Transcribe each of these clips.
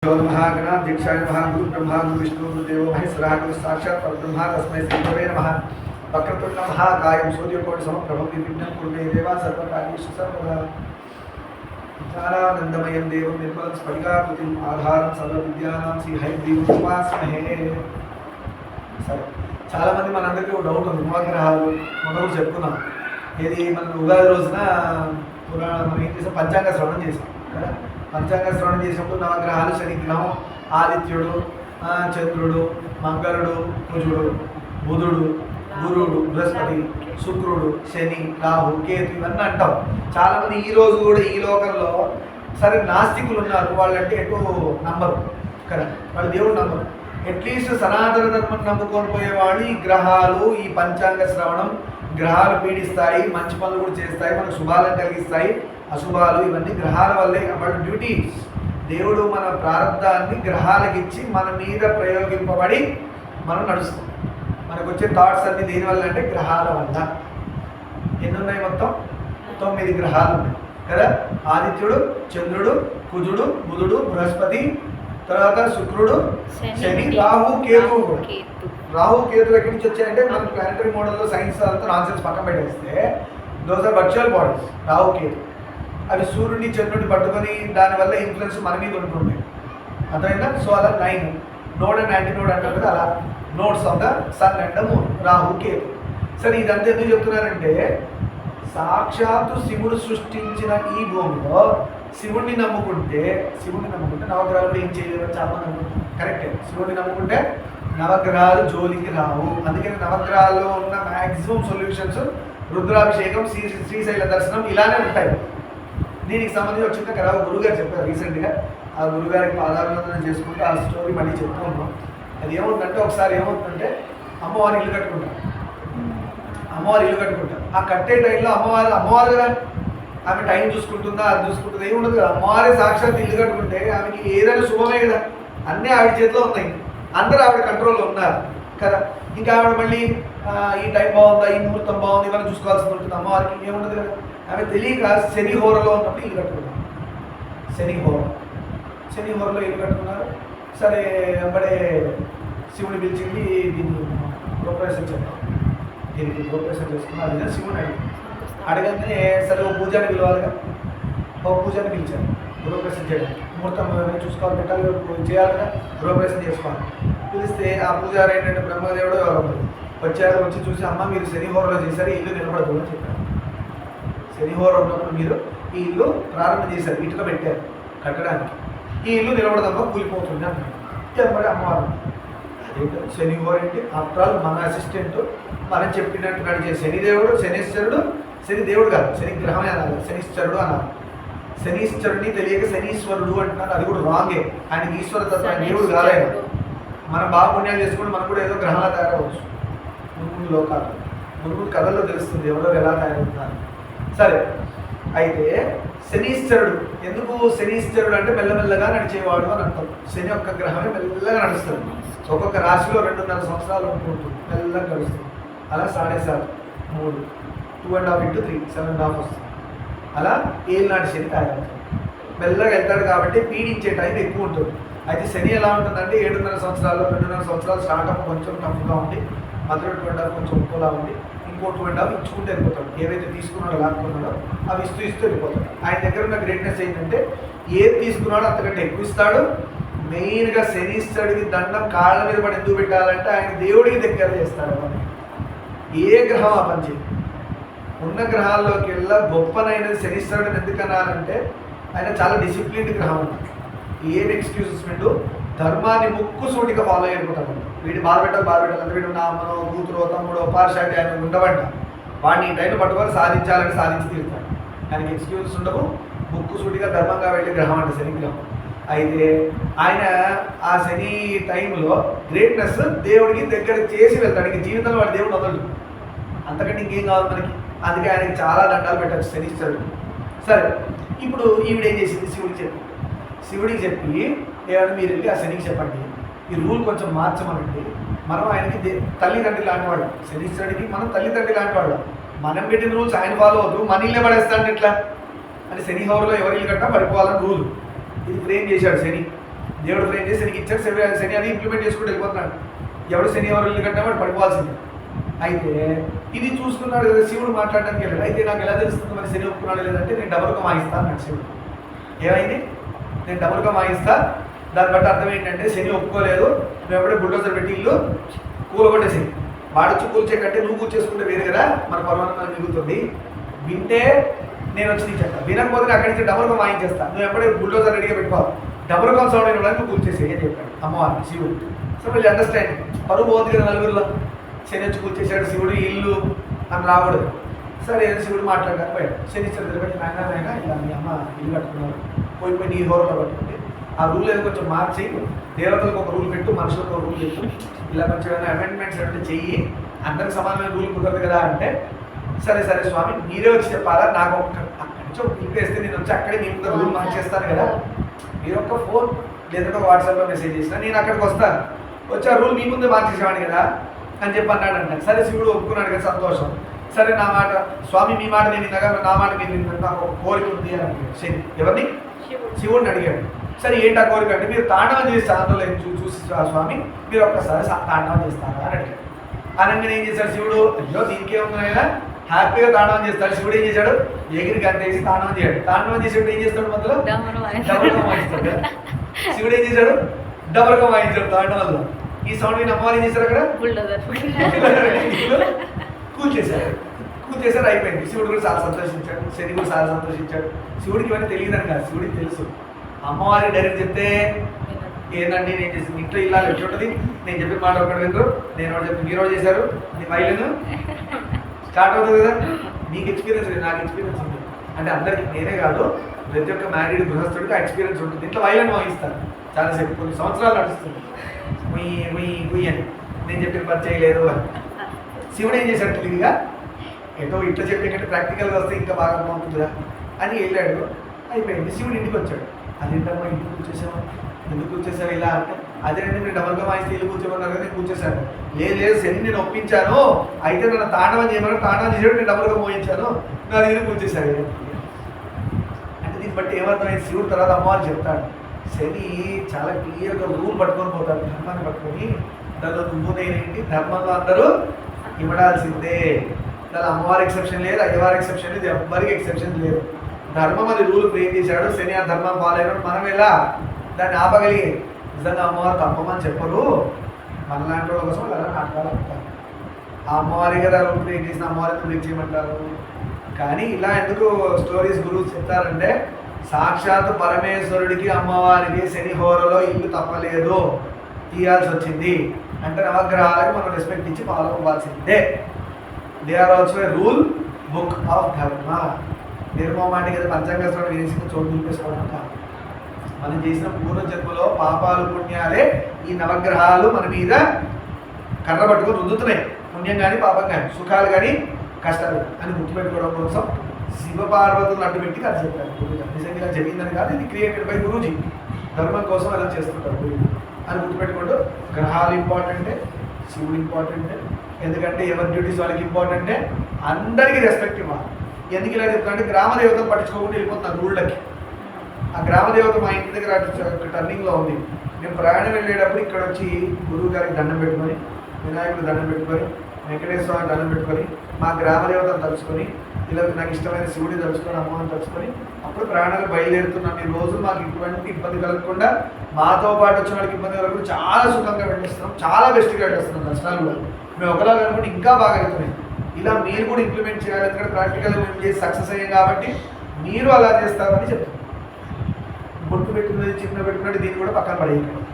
गणाध्यक्षाय नमः गुरु ब्रह्मा गुरु विष्णु गुरुदेवो महेश्वरः गुरु साक्षात् परब्रह्म तस्मै श्री गुरवे नमः वक्रतुण्ड महाकायं सूर्यकोटि समप्रभं निर्विघ्नं कुरु मे देवा सर्वकार्येषु सर्वदा ज्ञानानन्दमयं देवं निर्मलं स्फटिकाकृतिम् आधारं सर्वविद्यानां శ్రీ హయగ్రీవం ఉపాస్మహే. సరే, చాలామంది మనందరికీ ఒక డౌట్ ఉంది. నవగ్రహాలు మనం చెప్పుకున్నాం. ఇది మనం ఉగాది రోజున మనం ఏం చేసాం, పంచాంగ శ్రవణం చేసాం కదా. పంచాంగ శ్రవణం చేసినప్పుడు నవగ్రహాలు శనిగ్రహం, ఆదిత్యుడు, చంద్రుడు, మంగళుడు, కుజుడు, బుధుడు, గురుడు, బృహస్పతి, శుక్రుడు, శని, రాహు, కేతు ఇవన్నీ అంటాం. చాలామంది ఈ రోజు కూడా ఈ లోకంలో సరే నాస్తికులు ఉన్నారు. వాళ్ళంటే ఎక్కువ నమ్మరు కదా, వాళ్ళు దేవుడు నమ్మరు. అట్లీస్ట్ సనాతన ధర్మం నమ్ముకొని పోయేవాళ్ళు ఈ గ్రహాలు, ఈ పంచాంగ శ్రవణం, గ్రహాలు పీడిస్తాయి, మంచి పనులు కూడా చేస్తాయి, మనకు శుభాలను కలిగిస్తాయి, అశుభాలు ఇవన్నీ గ్రహాల వల్లే. వాళ్ళ డ్యూటీస్, దేవుడు మన ప్రారంధాన్ని గ్రహాలకు ఇచ్చి మన మీద ప్రయోగింపబడి మనం నడుస్తాం. మనకు వచ్చే థాట్స్ అన్ని దేనివల్ల అంటే గ్రహాల వల్ల. ఎన్ని ఉన్నాయి? మొత్తం 9 గ్రహాలు ఉన్నాయి కదా. ఆదిత్యుడు, చంద్రుడు, కుజుడు, బుధుడు, బృహస్పతి, తర్వాత శుక్రుడు, శని, రాహు, కేతు. రాహు కేతులు ఎక్కడి నుంచి వచ్చాయంటే మనం ప్లానటరీ మోడల్లో సైన్స్ అంతా నాన్సెన్స్ పక్కన పెట్టేస్తే those are virtual bodies. Rahu Ketu అవి సూర్యుడిని చంద్రుడిని పట్టుకొని దానివల్ల ఇన్ఫ్లుయెన్స్ మన మీద ఉంటుంది. అర్థమైందా? సో అలా 9 నోడ్ అండ్ యాంటీ నోడ్ అంటారు కదా, అలా nodes of the sun and the moon, Rahu Ketu. సరే, ఇదంతా ఎందుకు చెప్తున్నారంటే సాక్షాత్తు శివుడు సృష్టించిన ఈ భూమిలో శివుడిని నమ్ముకుంటే నవగ్రహాలు ఏం చేయలేరు చాలా నమ్ముకుంటారు. కరెక్టే, శివుడిని నమ్ముకుంటే నవగ్రహాలు జోలికి రావు. అందుకని నవగ్రహాల్లో ఉన్న మ్యాక్సిమం సొల్యూషన్స్ రుద్రాభిషేకం, శ్రీశైల దర్శనం ఇలానే ఉంటాయి. దీనికి సంబంధించి వచ్చిన కదా గురుగారు చెప్పారు రీసెంట్గా. ఆ గురుగారికి పాదాభివందనం చేసుకుంటూ ఆ స్టోరీ మళ్ళీ చెప్తూ ఉన్నాం. అది ఏమవుతుందంటే, ఒకసారి ఏమవుతుందంటే అమ్మవారు ఇల్లు కట్టుకుంటారు. ఆ కట్టే టైంలో అమ్మవారు కదా, ఆమె టైం చూసుకుంటుందా, అది చూసుకుంటుందా, ఏమి ఉండదు కదా. అమ్మవారే సాక్షాత్ ఇల్లు కట్టుకుంటే ఆమెకి ఏదైనా శుభమే కదా. అన్నీ ఆవిడ చేతిలో ఉన్నాయి, అందరూ ఆవిడ కంట్రోల్లో ఉన్నారు కదా. ఇంకా ఆవిడ మళ్ళీ ఈ టైం బాగుందా, ఈ ముహూర్తం బాగుంది, ఇవన్నీ చూసుకోవాల్సి ఉంటుంది. అమ్మవారికి ఏముండదు కదా. ఆమె తెలియక శని హోరలో ఉన్నప్పుడు ఇల్లు కట్టుకున్నారు. శని హోరలో ఇల్లు కట్టుకున్నారు. సరే, వెంబడే శివుని పిలిచింది, దీన్ని గృహప్రవేశం చేద్దాం, దీనికి గృహప్రవేశం చేసుకున్నారు. అదే శివుని అడగగానే సరే ఓ పూజాని పిలవాలిగా, ఓ పూజాని పిలిచారు గృహప్రవేశం చేయడానికి. ముహూర్తం చూసుకోవాలి, పెట్టాలి, చేయాలి కదా, గృహప్రవేశం చేసుకోవాలి. పిలిస్తే ఆ పూజారి ఏంటంటే బ్రహ్మదేవుడు ఎవరు వచ్చారు. వచ్చి చూసి, అమ్మ మీరు శని హోరలో చేశారు, ఇల్లు నిలబడదు అని చెప్పారు. శని హోర ఉన్నప్పుడు మీరు ఈ ఇల్లు ప్రారంభం చేశారు, ఇటుక పెట్టారు కట్టడానికి, ఈ ఇల్లు నిలబడదమ్మా, కూలిపోతుంది అన్నాడు. చెప్పండి అమ్మవారు. అదేంటో శని హోర ఏంటి? ఆఫ్టర్ ఆల్ మన అసిస్టెంట్ మనం చెప్పినట్టు నడిచే శనిదేవుడు, శని దేవుడు కాదు, శని గ్రహమే అనాలి, శనిశ్చరుడు అనాలి. శనీశ్వరుడిని తెలియక శనీశ్వరుడు అంటున్నారు. అది కూడా రాంగే. ఆయనకి ఈశ్వర తత్వ దేవుడు కాలేదు. మనం బాగా పుణ్యాలు చేసుకుంటే మనం కూడా ఏదో గ్రహాల తయారవచ్చు. మునుముడు లోకాలు, మునుముడు కథల్లో తెలుస్తుంది ఎవరో ఎలా తయారవుతున్నారు. సరే, అయితే శనీశ్వరుడు ఎందుకు? శనీశ్వరుడు అంటే మెల్లమెల్లగా నడిచేవాడు అని అర్థం. శని ఒక్క గ్రహమే మెల్లగా నడుస్తుంది. ఒక్కొక్క రాశిలో 2.5 సంవత్సరాలు ఉంటుంది, మెల్లగా నడుస్తుంది. అలా 7.5 3 2.5 into 3 7.5 వస్తుంది. అలా ఏళ్ళనాటి శని తయారవుతుంది. మెల్లగా వెళ్తాడు కాబట్టి పీడించే టైం ఎక్కువ ఉంటుంది. అయితే శని ఎలా ఉంటుందంటే 7.5 సంవత్సరాలు 2.5 సంవత్సరాలు స్టార్ట్అప్ కొంచెం టఫ్గా ఉండి, మధ్యలో 2.5 కొంచెం ఉప్పులా ఉండి, ఇంకో 2.5 ఇచ్చుకుంటూ వెళ్ళిపోతాడు. ఏవైతే తీసుకున్నాడో లాక్కున్నాడో అవి ఇస్తూ వెళ్ళిపోతాడు. ఆయన దగ్గర ఉన్న గ్రేట్నెస్ ఏంటంటే ఏది తీసుకున్నాడో అంతకంటే ఎక్కువ ఇస్తాడు. మెయిన్గా శనీశ్వరుడికి దండం కాళ్ళ మీద పడి ఎందుకు పెట్టాలంటే ఆయన దేవుడికి దగ్గర చేస్తాడు. ఏ గ్రహం ఆ పని చేయదు. ఉన్న గ్రహాల్లోకి వెళ్ళా గొప్పనైనది శనీశ్వరుడిని ఎందుకన్నారంటే ఆయన చాలా డిసిప్లిన్డ్ గ్రహం అన్నమాట. ఏం ఎక్స్క్యూజెస్ పెట్టు, ధర్మాన్ని ముక్కుసూటిగా ఫాలో అయిపోతాడు. వీడి బాధ పెట్టాలి అంటే వీడు నా అమ్మనో కూతురో తమ్ముడో పార్షాలిటీ ఆయన ఉండవంట. వాడిని ఈ టైంలో పట్టుకొని సాధించాలని సాధించి తీరుతాడు. ఆయనకి ఎక్స్క్యూజెస్ ఉండవు. ముక్కుసూటిగా ధర్మంగా వెళ్ళే గ్రహం అంటే శని గ్రహం. అయితే ఆయన ఆ శని టైంలో గ్రేట్నెస్ దేవుడికి దగ్గర చేసి వెళ్తాడు. ఇంక జీవితంలో వాడి దేవుడు వదలడు. అంతకంటే ఇంకేం కావాలి మనకి. అందుకే ఆయనకి చాలా దండాలు పెట్టచ్చు శనిశ్వరుడు. సరే, ఇప్పుడు ఈవిడ ఏం చేసింది? శివుడికి చెప్పి ఏమైనా మీరు వెళ్ళి ఆ శనికి చెప్పండి, ఈ రూల్ కొంచెం మార్చమనండి. మనం ఆయనకి తల్లిదండ్రి లాంటి వాళ్ళు, శనీశ్వరుడికి మనం తల్లిదండ్రి లాంటి వాళ్ళు. మనం పెట్టిన రూల్స్ ఆయన ఫాలో అవుతూ మన ఇల్లే పడేస్తాడు ఎట్లా అని శని హోరలో ఎవరి ఇల్లు కట్టినా పడిపోవాలని రూల్. ఇది ఫ్రేమ్ చేశాడు శని. దేవుడు ఫ్రేమ్ చేసి శనికి ఇచ్చాడు, శని అది ఇంప్లిమెంట్ చేసుకుంటూ వెళ్ళిపోతున్నాడు. ఎవడు శని ఎవరు ఇల్లు కట్టినా వాడు పడిపోవాల్సింది. అయితే ఇది చూసుకున్నాడు కదా శివుడు మాట్లాడడానికి వెళ్ళాడు. అయితే నాకు ఎలా తెలుస్తుంది మరి శని ఒప్పుకున్నాడు లేదంటే నేను డబుల్గా వాయిస్తా అన్నాడు శివుడు. ఏమైంది? నేను డబుల్గా వాయిస్తా. దాన్ని బట్టి అర్థం ఏంటంటే శని ఒప్పుకోలేదు, నువ్వు ఎప్పుడే బుల్డోజర్ పెట్టి ఇల్లు కూలగొట్టేసి వాడొచ్చి కూల్చే కంటే నువ్వు కూర్చేసుకుంటే వేరు కదా, మన పర్వాలేదు మిగులుతుంది. వింటే నేను వచ్చి నీకు చెప్తాను, వినకపోతే అక్కడి నుంచి డబుల్గా వాయించేస్తాను, నువ్వు ఎప్పుడే బుల్డోజర్ రెడీగా పెట్టుకోవాలి, డబుల్గా సౌండ్ అయిన వాళ్ళని నువ్వు కూల్చేసి అని చెప్పాడు అమ్మవారిని శివుడు. సో వీళ్ళు అండర్స్టాండ్, పరువు పోతుంది కదా నలుగురిలో. శని వచ్చి కూర్చేసాడు శివుడు ఇల్లు అని రాకూడదు. సరే శివుడు మాట్లాడడానికి పోయాడు. శని చంద్రుడిపై నాయన ఇలా మీ అమ్మ ఇల్లు కట్టుకున్నారు, పోయి నీ హోరలో కట్టుకుంటే ఆ రూల్ ఏదో కొంచెం మార్చి దేవతలకు ఒక రూల్ పెట్టు, మనుషులకు ఒక రూల్ పెట్టు, ఇలా కొంచెం ఏమైనా అమెండ్మెంట్స్ అంటే చెయ్యి, అందరికి సమానమైన రూల్ కుదరదు కదా అంటే, సరే సరే స్వామి మీరే వచ్చి చెప్పాలా, నాకు అక్కడి నుంచి ఒక పిక్ వేస్తే నేను వచ్చి అక్కడే మీ ముందు రూల్ మార్చేస్తాను కదా, మీరు ఒక ఫోన్ లేదంటే ఒక వాట్సాప్లో మెసేజ్ చేసినా నేను అక్కడికి వస్తాను, వచ్చి ఆ రూల్ మీ ముందే మార్చేసేవాడిని కదా అని చెప్పి అన్నాడంట. సరే శివుడు ఒప్పుకున్నాడు కదా, సంతోషం. సరే నా మాట స్వామి మీ మాట నేను విన్నాగా నా మాట మీరు నాకు ఒక కోరిక ఉంది అని అడిగాడు శని. ఎవరిని? శివుడిని అడిగాడు. సరే ఏంటి ఆ కోరిక అంటే, మీరు తాండవం చేస్తే అందులో చూసి స్వామి మీరు ఒక్కసారి తాండవం చేస్తారా అని అడిగాడు. అనగానే ఏం చేశాడు శివుడు, అయ్యో దీనికి ఏముందా హ్యాపీగా తాండవం చేస్తాడు. శివుడు ఏం చేశాడు, ఎగిరి గంతేసి తాండవం చేయాడు. తాండవం చేసేప్పుడు ఏం చేస్తాడు, మధ్యలో డబుల్గా వాయిస్తాడు. శివుడు ఏం చేశాడు, డబుల్గా వాయించాడు తాండవంలో. ఈ సౌండ్ విని అమ్మవారు ఏం చేశారు, అక్కడ కూల్చేశారు, అయిపోయింది. శివుడు కూడా చాలా సంతోషించాడు, శని కూడా చాలా సంతోషించాడు. శివుడికి ఇవన్నీ తెలియదని కాదు, శివుడికి తెలుసు. అమ్మవారి డైరెక్ట్ చెప్తే ఏంటండి నేను చేసి ఇంట్లో ఇలా ఎట్లా ఉంటుంది, నేను చెప్పిన మాట ఒకటి వినరు, నేను ఒకటి చెప్పి మీరు చేశారు అని వైలెన్ స్టార్ట్ అవుతుంది కదా. నీకు ఎక్స్పీరియన్స్ లేదు, నాకు ఎక్స్పీరియన్స్ ఉంది అంటే అందరికి నేనే కాదు ప్రతి ఒక్క మ్యారీడ్ గృహస్థుడికి ఆ ఎక్స్పీరియన్స్ ఉంటుంది. ఇంట్లో వైలెన్ వాయిస్తాను చాలాసేపు, కొన్ని సంవత్సరాలు నడుస్తుంది అని నేను చెప్పిన పని చేయలేదు అని. శివుడు ఏం చేశాడు తెలివిగా, ఏదో ఇట్లా చెప్పే కంటే ప్రాక్టికల్గా వస్తే ఇంకా బాగా బాగుంటుందా అని వెళ్ళాడు. అయిపోయింది. శివుడు ఇంటికి వచ్చాడు. అదేంటమ్మా ఇంటికి కూర్చేసాము, ఎందుకు కూర్చేసావు ఇలా అంటే, అదేనండి మీరు డబుల్గా వాయిస్తే ఇల్లు కూర్చోమన్నారు కదా నేను కూర్చేశాను. లేదు శని నేను ఒప్పించాను, అయితే నన్ను తాండవం చేయమన్నారు, తాండవం చేసాడు, నేను డబుల్గా మోయించాను, నా దగ్గర కూర్చేశాడు అంటే. దీన్ని బట్టి ఏమర్థమైంది, శివుడు తర్వాత అమ్మవారు చెప్తాడు, శని చాలా క్లియర్గా రూల్ పట్టుకొని పోతాడు, ధర్మాన్ని పట్టుకొని. దానిలో నువ్వు నేనేంటి, ధర్మంలో అందరూ ఇవ్వడాల్సిందే, దాని అమ్మవారి ఎక్సెప్షన్ లేదు, అయ్యవారి ఎక్సెప్షన్ లేదు, ఎవ్వరికి ఎక్సెప్షన్ లేదు. ధర్మం అది రూల్ క్రియేట్ చేశాడు, శని ఆ ధర్మం ఫాలో అయినాడు. మనం ఎలా దాన్ని ఆపగలిగి, నిజంగా అమ్మవారు తప్పమని చెప్పరు, మనలాంటి వాళ్ళ కోసం అలా నాటకాలు అంటారు. ఆ అమ్మవారి కదా రూల్ క్రియేట్ చేసిన అమ్మవారిని బ్రేక్ చేయమంటారు. కానీ ఇలా ఎందుకు స్టోరీస్ గురువు చెప్తారంటే, సాక్షాత్ పరమేశ్వరుడికి అమ్మవారికి శని హోరలో ఇల్లు తప్పలేదు, తీయాల్సి వచ్చింది అంటే నవగ్రహాలకు మనం రెస్పెక్ట్ ఇచ్చి ఫాలో అవ్వాల్సిందే. They are also a rule book of dharma. నిర్మమాటి కదా పంచాంగ శ్రవణం వేసిన చోటు నిలిపేసుకోవడం కాదు. మనం చేసిన పూర్వజన్మలో పాపాలు పుణ్యాలే ఈ నవగ్రహాలు మన మీద కర్ర పట్టుకొని రుద్దుతున్నాయి. పుణ్యం కానీ పాపం కానీ, సుఖాలు కానీ కష్టాలు అని గుర్తుపెట్టుకోవడం కోసం శివపార్వతులను అడ్డుపెట్టి కథ చెప్పారు గురువు. నిజంగా ఇలా జరిగిందని కాదు, ఇది క్రియేటెడ్ బై గురూజీ. ధర్మం కోసం అలా చేస్తుంటారు గురువు అని గుర్తుపెట్టుకుంటూ, గ్రహాలు ఇంపార్టెంటే, శివుడు ఇంపార్టెంటే, ఎందుకంటే ఎవరి డ్యూటీస్ వాళ్ళకి ఇంపార్టెంటే, అందరికీ రెస్పెక్ట్ ఇవ్వాలి. ఎందుకు ఇలా చెప్తానంటే, గ్రామ దేవతను పట్టించుకోకుండా వెళ్ళిపోతున్నారు ఊళ్ళకి. ఆ గ్రామ దేవత మా ఇంటి దగ్గర టర్నింగ్లో ఉంది. మేము ప్రయాణం వెళ్ళేటప్పుడు ఇక్కడ వచ్చి గురువు గారికి దండం పెట్టుకొని, వినాయకుడు దండం పెట్టుకొని, వెంకటేశ్వర స్వామి దండం పెట్టుకొని, మా గ్రామ దేవతను తలుచుకొని, ఇలా నాకు ఇష్టమైన శివుడిని తలుచుకొని, అమ్మని తలుచుకొని అప్పుడు ప్రయాణాలు బయలుదేరుతున్నాం. ఈ రోజు మాకు ఇటువంటి ఇబ్బంది కలగకుండా, మాతో పాటు వచ్చిన వాళ్ళకి ఇబ్బంది కలగకుండా చాలా సుఖంగా వెళ్ళిస్తున్నాం, చాలా బెస్ట్గా వెళ్ళిస్తున్నాం. దర్శనాలు కూడా మేము ఒకలా కనుకుంటే ఇంకా బాగా వెళ్తున్నాయి. ఇలా మీరు కూడా ఇంప్లిమెంట్ చేయాలి, ఎందుకంటే ప్రాక్టికల్గా మేము చేసి సక్సెస్ అయ్యాం కాబట్టి మీరు అలా చేస్తారని చెప్తాం. బొట్టు పెట్టుకున్నది చిన్న పెట్టుకున్నది దీన్ని కూడా పక్కన పడేయకండి.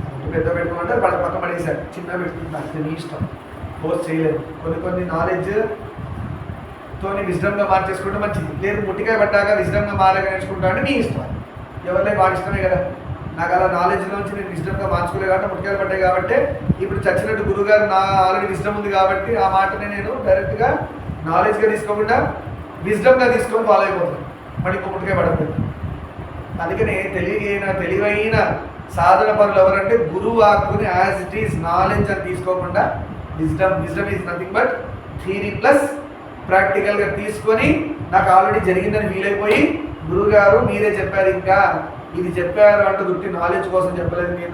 బొట్టు పెద్ద పెట్టుకుంటే వాళ్ళ పక్కన పడేసారు, చిన్న పెట్టుకుంటున్నారు, మీ ఇష్టం, పోస్ట్ చేయలేదు. కొన్ని నాలెడ్జ్ తోని విజ్డమ్గా మార్చేసుకుంటే మంచిది. లేదు ముట్టికాయ పడ్డాక విజ్డమ్గా మారగా నేర్చుకుంటా అంటే మీ ఇష్టం, ఎవరినే వాడి ఇష్టమే కదా. నాకు అలా నాలెడ్జ్లోంచి నేను విజ్డమ్గా మార్చుకోలేదు కాబట్టి ముట్టికాయలు పడ్డాయి కాబట్టి, ఇప్పుడు చచ్చినట్టు గురువుగారు నా ఆల్రెడీ విజ్డమ్ ఉంది కాబట్టి ఆ మాటని నేను డైరెక్ట్గా నాలెడ్జ్గా తీసుకోకుండా విజ్డమ్గా తీసుకొని ఫాలో అయిపోతాను. మళ్ళీ ఇంకో ముట్టికాయ పడలేదు. అందుకని తెలివైన సాధన పనులు ఎవరంటే, గురువు ఆకుని యాజ్ ఇట్ ఈస్ నాలెడ్జ్ అని తీసుకోకుండా, wisdom is nothing but theory plus ప్రాక్టికల్గా తీసుకొని, నాకు ఆల్రెడీ జరిగిందని ఫీల్ అయిపోయి, గురువుగారు మీరే చెప్పారు ఇంకా ఇది చెప్పారు అంటే దుట్టి నాలెడ్జ్ కోసం చెప్పలేదు మీరు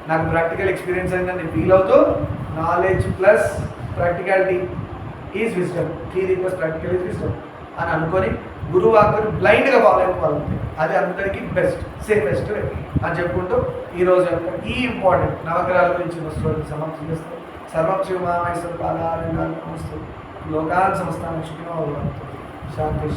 నాకు ప్రాక్టికల్ ఎక్స్పీరియన్స్ అయిందని నేను ఫీల్ అవుతూ knowledge plus practicality is wisdom, theory plus practical is wisdom అని అనుకొని గురువు వాక్కుని బ్లైండ్గా ఫాలో అయిపోవాలి. అది అందరికీ బెస్ట్ సేఫెస్ట్ అని చెప్పుకుంటూ ఈరోజు యొక్క ఈ ఇంపార్టెంట్ నవగ్రహాల గురించి వస్తుంది సమాప్తం చేస్తాం. సర్వం శివమామేశ్వర పాదాలు లోకాన్ సంస్థానం శుభ్రం శాంతి.